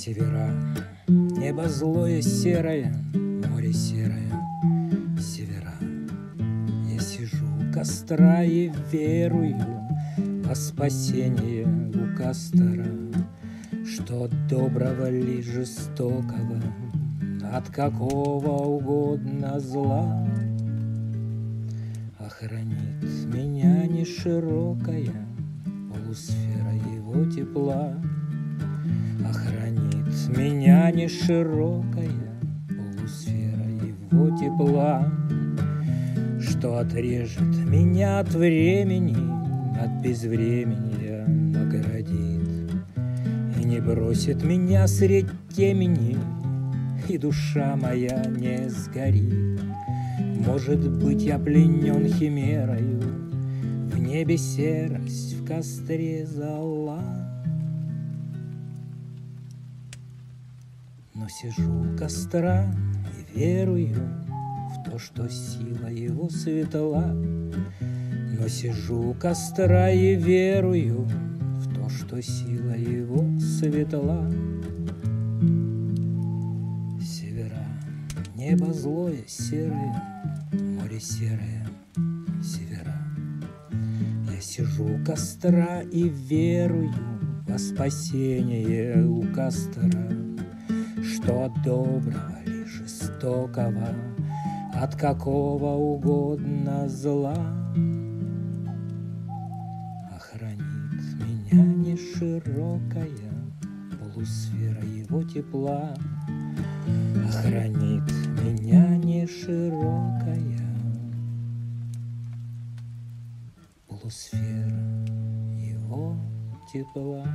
Севера, небо злое серое, море серое, севера. Я сижу у костра и верую во спасение у костра, что от доброго ли жестокого, от какого угодно зла охранит меня не широкая полусфера его тепла. Охранит меня не широкая полусфера его тепла, что отрежет меня от времени, от безвременья оградит и не бросит меня средь темени, и душа моя не сгорит. Может быть, я пленен химерою, в небе серость, в костре зола. Но сижу у костра и верую в то, что сила его светла. Но сижу у костра и верую в то, что сила его светла. Севера, небо злое, серое, море серое, севера. Я сижу у костра и верую во спасение у костра, что от доброго ли жестокого, от какого угодно зла охранит меня не широкая полусфера его тепла. Охранит меня не широкая полусфера его тепла.